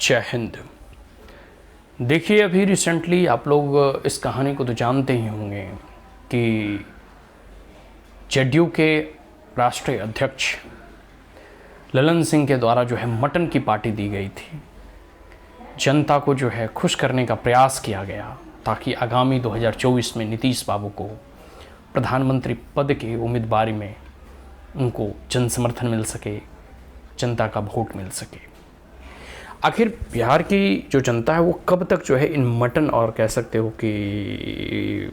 जय हिंद। देखिए, अभी रिसेंटली आप लोग इस कहानी को तो जानते ही होंगे कि जेडीयू के राष्ट्रीय अध्यक्ष ललन सिंह के द्वारा जो है मटन की पार्टी दी गई थी। जनता को जो है खुश करने का प्रयास किया गया ताकि आगामी 2024 में नीतीश बाबू को प्रधानमंत्री पद की उम्मीदवारी में उनको जन समर्थन मिल सके, जनता का वोट मिल सके। आखिर बिहार की जो जनता है वो कब तक जो है इन मटन और कह सकते हो कि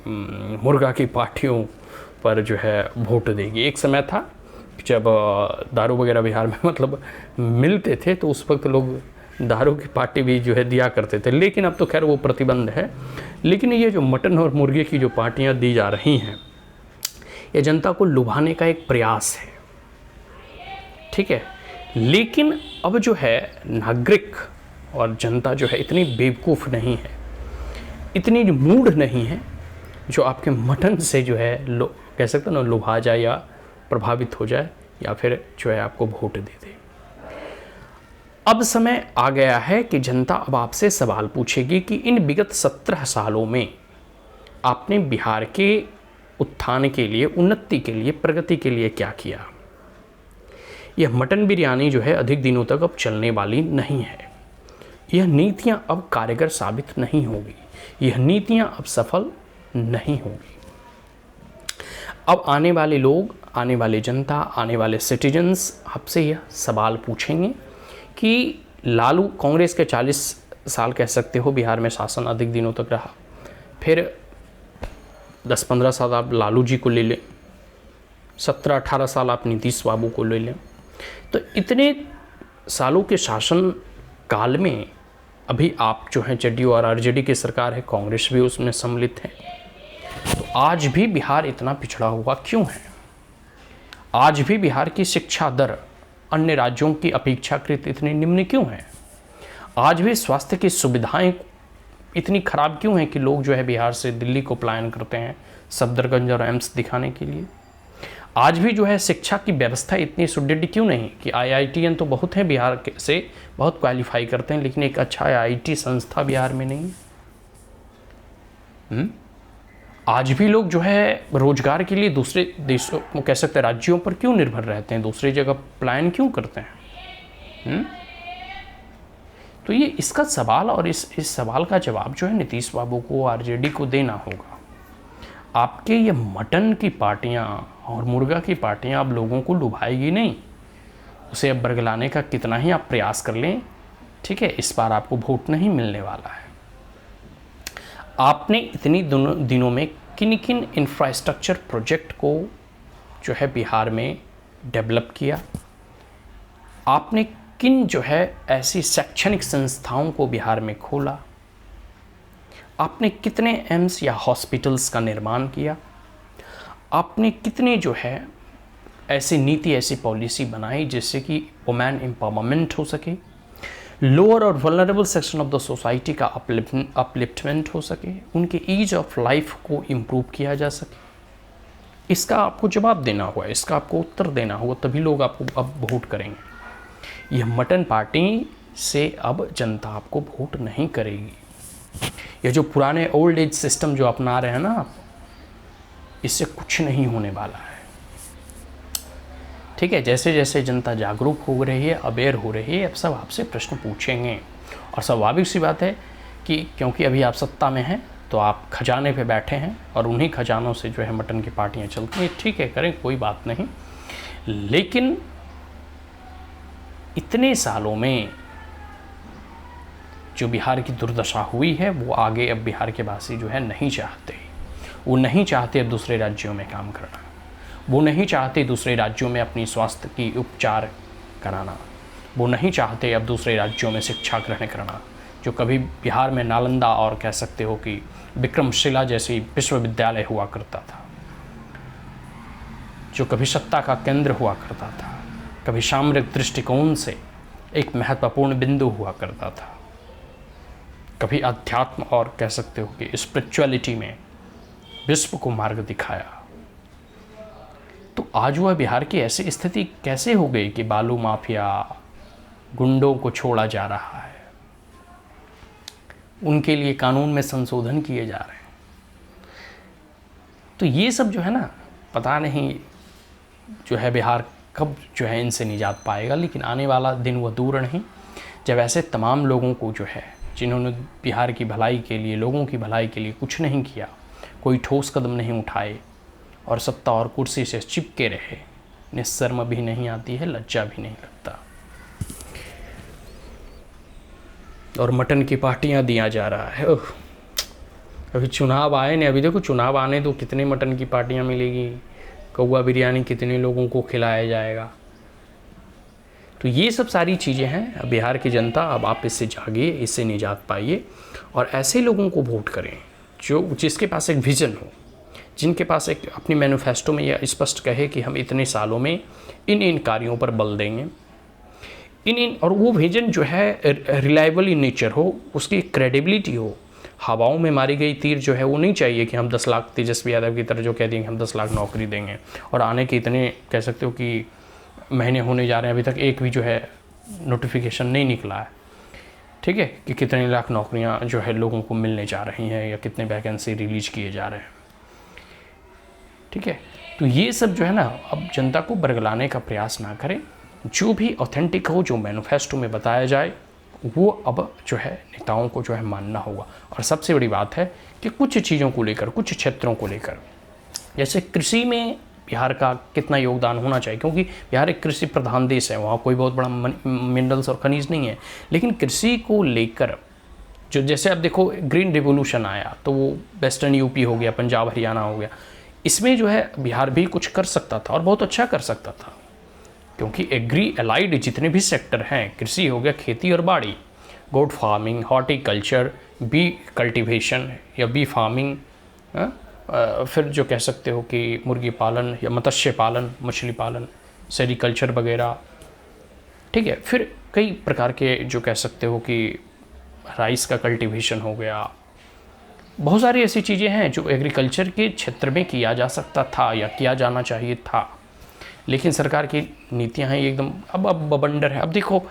मुर्गा की पार्टियों पर जो है वोट देगी। एक समय था जब दारू वगैरह बिहार में मतलब मिलते थे तो उस वक्त लोग दारू की पार्टी भी जो है दिया करते थे, लेकिन अब तो खैर वो प्रतिबंध है। लेकिन ये जो मटन और मुर्गे की जो पार्टियां दी जा रही हैं, ये जनता को लुभाने का एक प्रयास है, ठीक है। लेकिन अब जो है नागरिक और जनता जो है इतनी बेवकूफ़ नहीं है, इतनी मूढ़ नहीं है जो आपके मटन से जो है कह सकते हैं ना लुभा जाए या प्रभावित हो जाए या फिर जो है आपको वोट दे दे। अब समय आ गया है कि जनता अब आपसे सवाल पूछेगी कि इन विगत 17 सालों में आपने बिहार के उत्थान के लिए, उन्नति के लिए, प्रगति के लिए क्या किया। यह मटन बिरयानी जो है अधिक दिनों तक अब चलने वाली नहीं है। यह नीतियां अब कारगर साबित नहीं होगी, यह नीतियां अब सफल नहीं होगी। अब आने वाले लोग, आने वाली जनता, आने वाले सिटीजन्स आपसे यह सवाल पूछेंगे कि लालू, कांग्रेस के 40 साल कह सकते हो बिहार में शासन अधिक दिनों तक रहा, फिर 10-15 साल आप लालू जी को ले लें, 17-18 साल आप नीतीश बाबू को ले लें, तो इतने सालों के शासन काल में अभी आप जो हैं जेडीयू और आरजेडी की सरकार है, कांग्रेस भी उसमें सम्मिलित है, तो आज भी बिहार इतना पिछड़ा हुआ क्यों है? आज भी बिहार की शिक्षा दर अन्य राज्यों की अपेक्षाकृत इतनी निम्न क्यों है? आज भी स्वास्थ्य की सुविधाएं इतनी खराब क्यों हैं कि लोग जो है बिहार से दिल्ली को पलायन करते हैं सफदरगंज और एम्स दिखाने के लिए? आज भी जो है शिक्षा की व्यवस्था इतनी सुदृढ़ क्यों नहीं कि आईआईटीएन तो बहुत हैं बिहार से, बहुत क्वालिफाई करते हैं, लेकिन एक अच्छा आईआईटी संस्था बिहार में नहीं। आज भी लोग जो है रोजगार के लिए दूसरे देशों, कह सकते हैं राज्यों पर क्यों निर्भर रहते हैं, दूसरी जगह प्लान क्यों करते हैं? तो ये इसका सवाल और इस सवाल का जवाब जो है नीतीश बाबू को, आरजेडी को देना होगा। आपके ये मटन की पार्टियां और मुर्गा की पार्टियां अब लोगों को लुभाएगी नहीं। उसे अब बरगलाने का कितना ही आप प्रयास कर लें, ठीक है, इस बार आपको वोट नहीं मिलने वाला है। आपने इतनी दिनों में किन किन इंफ्रास्ट्रक्चर प्रोजेक्ट को जो है बिहार में डेवलप किया? आपने किन जो है ऐसी शैक्षणिक संस्थाओं को बिहार में खोला? आपने कितने एम्स या हॉस्पिटल्स का निर्माण किया? आपने कितने जो है ऐसी नीति, ऐसी पॉलिसी बनाई जिससे कि वुमेन एम्पावरमेंट हो सके, लोअर और vulnerable section of the society का अपलिफ्टमेंट हो सके, उनके ईज ऑफ लाइफ को इम्प्रूव किया जा सके? इसका आपको जवाब देना होगा, इसका आपको उत्तर देना होगा, तभी लोग आपको अब वोट करेंगे। यह मटन पार्टी से अब जनता आपको वोट नहीं करेगी। ये जो पुराने ओल्ड एज सिस्टम जो अपना रहे हैं ना आप, इससे कुछ नहीं होने वाला है, ठीक है। जैसे जैसे जनता जागरूक हो रही है, अवेयर हो रही है, अब सब आपसे प्रश्न पूछेंगे। और स्वाभाविक सी बात है कि क्योंकि अभी आप सत्ता में हैं तो आप खजाने पे बैठे हैं और उन्हीं खजानों से जो है मटन की पार्टियां चलती हैं, ठीक है, करें, कोई बात नहीं। लेकिन इतने सालों में जो बिहार की दुर्दशा हुई है वो आगे अब बिहार के वासी जो है नहीं चाहते। वो नहीं चाहते अब दूसरे राज्यों में काम करना, वो नहीं चाहते दूसरे राज्यों में अपनी स्वास्थ्य की उपचार कराना, वो नहीं चाहते अब दूसरे राज्यों में शिक्षा ग्रहण करना। जो कभी बिहार में नालंदा और कह सकते हो कि विक्रमशिला जैसी विश्वविद्यालय हुआ करता था, जो कभी सत्ता का केंद्र हुआ करता था, कभी सामरिक दृष्टिकोण से एक महत्वपूर्ण बिंदु हुआ करता था, कभी अध्यात्म और कह सकते हो कि स्पिरिचुअलिटी में विश्व को मार्ग दिखाया, तो आज वह बिहार की ऐसी स्थिति कैसे हो गई कि बालू माफिया, गुंडों को छोड़ा जा रहा है? उनके लिए कानून में संशोधन किए जा रहे हैं। तो ये सब जो है ना, पता नहीं जो है बिहार कब जो है इनसे निजात पाएगा, लेकिन आने वाला दिन वो दूर नहीं जब ऐसे तमाम लोगों को जो है, जिन्होंने बिहार की भलाई के लिए, लोगों की भलाई के लिए कुछ नहीं किया, कोई ठोस कदम नहीं उठाए और सत्ता और कुर्सी से चिपके रहे, इन्हें शर्म भी नहीं आती है, लज्जा भी नहीं लगता। और मटन की पार्टियां दिया जा रहा है। अभी चुनाव आए नहीं, अभी देखो चुनाव आने तो कितने मटन की पार्टियां मिलेगी, कौवा बिरयानी कितने लोगों को खिलाया जाएगा। तो ये सब सारी चीज़ें हैं। बिहार की जनता, अब आप इससे जागिए, इससे निजात पाइए और ऐसे लोगों को वोट करें जिसके पास एक विज़न हो, जिनके पास एक अपनी मैनिफेस्टो में यह स्पष्ट कहे कि हम इतने सालों में इन इन कार्यों पर बल देंगे, और वो विजन जो है रिलायबल इन नेचर हो, उसकी क्रेडिबिलिटी हो। हवाओं में मारी गई तीर जो है वो नहीं चाहिए कि हम 10 लाख तेजस्वी यादव की तरह जो कह देंगे हम 10 लाख नौकरी देंगे, और आने के इतने कह सकते हो कि महीने होने जा रहे हैं, अभी तक एक भी जो है नोटिफिकेशन नहीं निकला है, ठीक है, कि कितने लाख नौकरियां जो है लोगों को मिलने जा रही हैं या कितने वैकेंसी रिलीज किए जा रहे हैं, ठीक है। तो ये सब जो है ना, अब जनता को बरगलाने का प्रयास ना करें। जो भी ऑथेंटिक हो, जो मैनिफेस्टो में बताया जाए, वो अब जो है नेताओं को जो है मानना होगा। और सबसे बड़ी बात है कि कुछ चीज़ों को लेकर, कुछ क्षेत्रों को लेकर, जैसे कृषि में बिहार का कितना योगदान होना चाहिए, क्योंकि बिहार एक कृषि प्रधान देश है, वहाँ कोई बहुत बड़ा मिनरल्स और खनिज नहीं है, लेकिन कृषि को लेकर जो, जैसे अब देखो ग्रीन रिवोल्यूशन आया तो वो वेस्टर्न यूपी हो गया, पंजाब हरियाणा हो गया, इसमें जो है बिहार भी कुछ कर सकता था और बहुत अच्छा कर सकता था, क्योंकि एग्री अलाइड जितने भी सेक्टर हैं, कृषि हो गया, खेती और बाड़ी, goat farming, horticulture, bee cultivation या बी फार्मिंग, फिर जो कह सकते हो कि मुर्गी पालन या मत्स्य पालन, मछली पालन, सेरिकल्चर वगैरह, ठीक है। फिर कई प्रकार के जो कह सकते हो कि राइस का कल्टीवेशन हो गया, बहुत सारी ऐसी चीज़ें हैं जो एग्रीकल्चर के क्षेत्र में किया जा सकता था या किया जाना चाहिए था, लेकिन सरकार की नीतियां हैं एकदम अब बवंडर है। अब देखो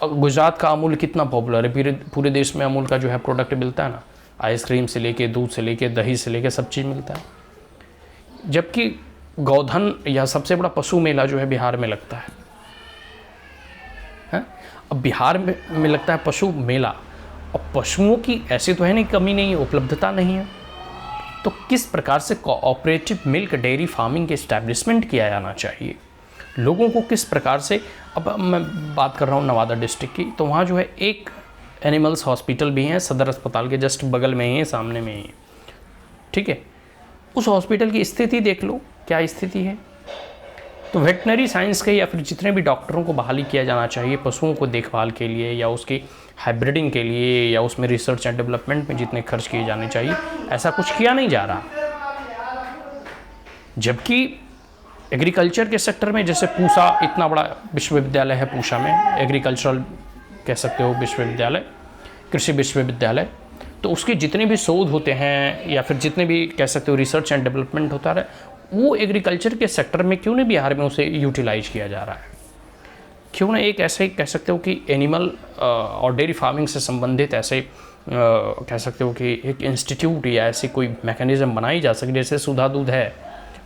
गुजरात का अमूल कितना पॉपुलर है, पूरे देश में अमूल का जो है प्रोडक्ट मिलता है ना, आइसक्रीम से लेके, दूध से लेके, दही से लेके, सब चीज़ मिलता है। जबकि गोधन या सबसे बड़ा पशु मेला जो है बिहार में लगता है, अब बिहार में लगता है पशु मेला, और पशुओं की ऐसे तो है नहीं कमी नहीं है, उपलब्धता नहीं है, तो किस प्रकार से कोऑपरेटिव मिल्क डेयरी फार्मिंग के इस्टेब्लिशमेंट किया जाना चाहिए, लोगों को किस प्रकार से। अब मैं बात कर रहा हूँ नवादा डिस्ट्रिक्ट की, तो वहाँ जो है एक एनिमल्स हॉस्पिटल भी हैं, सदर अस्पताल के जस्ट बगल में ही है, सामने में ही, ठीक है। उस हॉस्पिटल की स्थिति देख लो, क्या स्थिति है। तो वेटनरी साइंस के या फिर जितने भी डॉक्टरों को बहाली किया जाना चाहिए पशुओं को देखभाल के लिए, या उसकी हाइब्रिडिंग के लिए, या उसमें रिसर्च एंड डेवलपमेंट में जितने खर्च किए जाने चाहिए, ऐसा कुछ किया नहीं जा रहा। जबकि एग्रीकल्चर के सेक्टर में, जैसे पूसा इतना बड़ा विश्वविद्यालय है, पूसा में एग्रीकल्चरल कह सकते हो विश्वविद्यालय, कृषि विश्वविद्यालय, तो उसके जितने भी शोध होते हैं या फिर जितने भी कह सकते हो रिसर्च एंड डेवलपमेंट होता है, वो एग्रीकल्चर के सेक्टर में क्यों नहीं बिहार में उसे यूटिलाइज किया जा रहा है। क्यों ना एक ऐसे कह सकते हो कि एनिमल और डेयरी फार्मिंग से संबंधित ऐसे कह सकते हो कि एक इंस्टीट्यूट या ऐसी कोई मैकेनिज्म बनाई जा सके। जैसे सुधा दूध है,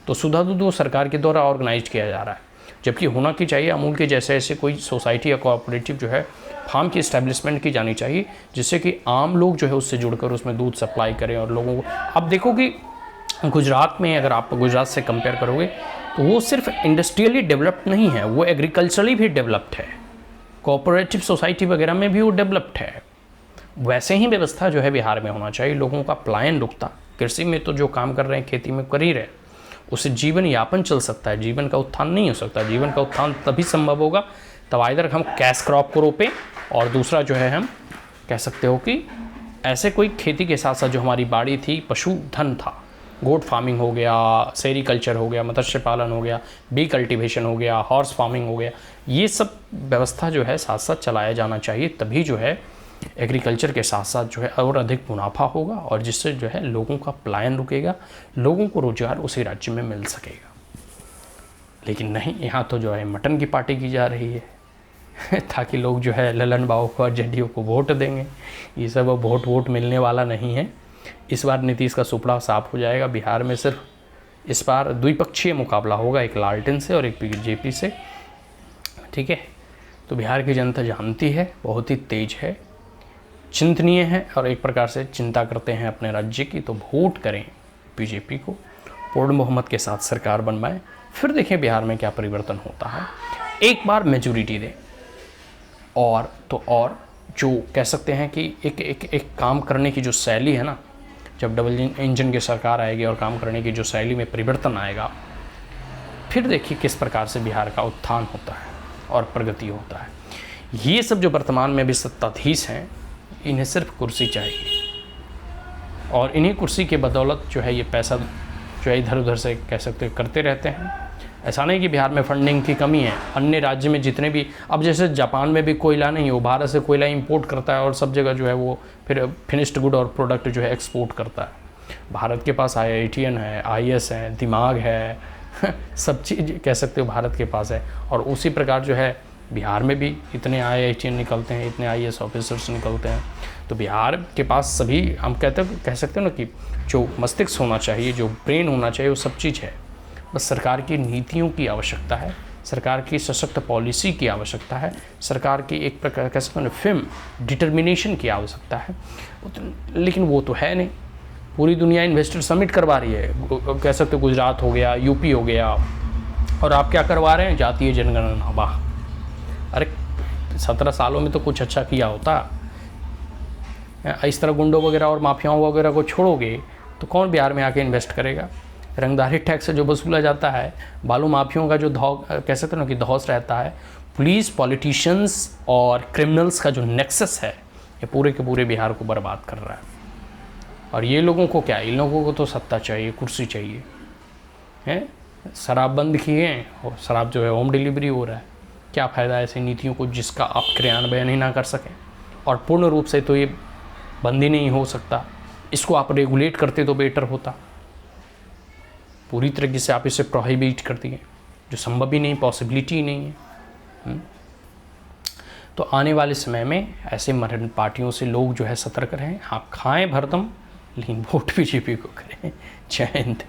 तो सुधा दूध वो सरकार के द्वारा ऑर्गेनाइज किया जा रहा है, जबकि होना की चाहिए अमूल के जैसे ऐसे कोई सोसाइटी या कोऑपरेटिव जो है फार्म की इस्टेब्लिशमेंट की जानी चाहिए, जिससे कि आम लोग जो है उससे जुड़कर उसमें दूध सप्लाई करें और लोगों को। अब देखो कि गुजरात में, अगर आप गुजरात से कंपेयर करोगे, तो वो सिर्फ इंडस्ट्रियली डेवलप्ड नहीं है, वो एग्रीकल्चरली भी डेवलप्ड है, कोऑपरेटिव सोसाइटी वगैरह में भी वो डेवलप्ड है। वैसे ही व्यवस्था जो है बिहार में होना चाहिए, लोगों का पलायन रुकता। कृषि में तो जो काम कर रहे हैं, खेती में कर ही रहे, उससे जीवन यापन चल सकता है, जीवन का उत्थान नहीं हो सकता। जीवन का उत्थान तभी संभव होगा तब आइदर हम कैश क्रॉप को रोपें, और दूसरा जो है हम कह सकते हो कि ऐसे कोई खेती के साथ साथ जो हमारी बाड़ी थी, पशुधन था, गोट फार्मिंग हो गया, सेरिकल्चर हो गया, मत्स्य पालन हो गया, बी कल्टीवेशन हो गया, हॉर्स फार्मिंग हो गया, ये सब व्यवस्था जो है साथ साथ चलाया जाना चाहिए। तभी जो है एग्रीकल्चर के साथ साथ जो है और अधिक मुनाफा होगा, और जिससे जो है लोगों का पलायन रुकेगा, लोगों को रोजगार उसी राज्य में मिल सकेगा। लेकिन नहीं, यहाँ तो जो है मटन की पार्टी की जा रही है, ताकि लोग जो है ललन बाबू को और जेडीयू को वोट देंगे। ये सब अब वोट मिलने वाला नहीं है। इस बार नीतीश का सुपड़ा साफ हो जाएगा। बिहार में सिर्फ इस बार द्विपक्षीय मुकाबला होगा, एक लालटेन से और एक बीजेपी से, ठीक है। तो बिहार की जनता जानती है, बहुत ही तेज है, चिंतनीय है और एक प्रकार से चिंता करते हैं अपने राज्य की। तो वोट करें बीजेपी को, पूर्ण बहुमत के साथ सरकार बनवाएं, फिर देखें बिहार में क्या परिवर्तन होता है। एक बार मेजोरिटी दें और जो कह सकते हैं कि एक काम करने की जो शैली है ना, जब डबल इंजन की सरकार आएगी और काम करने की जो शैली में परिवर्तन आएगा, फिर देखिए किस प्रकार से बिहार का उत्थान होता है और प्रगति होता है। ये सब जो वर्तमान में भी सत्ताधीश हैं, इन्हें सिर्फ कुर्सी चाहिए और इन्हीं कुर्सी के बदौलत जो है ये पैसा जो है इधर उधर से कह सकते करते रहते हैं। ऐसा नहीं कि बिहार में फंडिंग की कमी है। अन्य राज्य में जितने भी, अब जैसे जापान में भी कोयला नहीं है, वो भारत से कोयला इंपोर्ट करता है और सब जगह जो है वो फिर फिनिश्ड गुड और प्रोडक्ट जो है एक्सपोर्ट करता है। भारत के पास IITian है, IAS है, दिमाग है, सब चीज़ कह सकते हो भारत के पास है। और उसी प्रकार जो है बिहार में भी इतने IITian निकलते हैं, इतने IAS ऑफिसर्स निकलते हैं। तो बिहार के पास सभी हम कह सकते हैं ना कि जो मस्तिष्क होना चाहिए, जो ब्रेन होना चाहिए, वो सब चीज़ है। बस सरकार की नीतियों की आवश्यकता है, सरकार की सशक्त पॉलिसी की आवश्यकता है, सरकार की एक प्रकार कह सकते हैं फिल्म डिटर्मिनेशन की आवश्यकता है। लेकिन वो तो है नहीं। पूरी दुनिया इन्वेस्टर समिट करवा रही है, कह सकते हो गुजरात हो गया, यूपी हो गया, और आप क्या करवा रहे हैं? जातीय जनगणना। वाह, अरे 17 सालों में तो कुछ अच्छा किया होता। इस तरह गुंडों वगैरह और माफियाओं वगैरह को छोड़ोगे तो कौन बिहार में आके इन्वेस्ट करेगा? रंगदारी टैक्स जो वसूला जाता है, बालू माफियों का जो कह सकते हैं ना कि धौस रहता है, पुलिस, पॉलिटिशियंस और क्रिमिनल्स का जो नेक्सस है, ये पूरे के पूरे बिहार को बर्बाद कर रहा है। और ये लोगों को क्या, इन लोगों को तो सत्ता चाहिए, कुर्सी चाहिए, हैं? शराब बंद किए हैं और शराब जो है होम डिलीवरी हो रहा है। क्या फ़ायदा ऐसी नीतियों को जिसका आप क्रियान्वयन ही ना कर सकें? और पूर्ण रूप से तो ये बंद ही नहीं हो सकता। इसको आप रेगुलेट करते तो बेटर होता। पूरी तरीके से आप इसे प्रोहिबिट कर दिए, जो संभव ही नहीं, पॉसिबिलिटी ही नहीं है। तो आने वाले समय में ऐसे मरण पार्टियों से लोग जो है सतर्क रहें। आप खाएं भरदम, लेकिन वोट बीजेपी को करें। जय हिंद।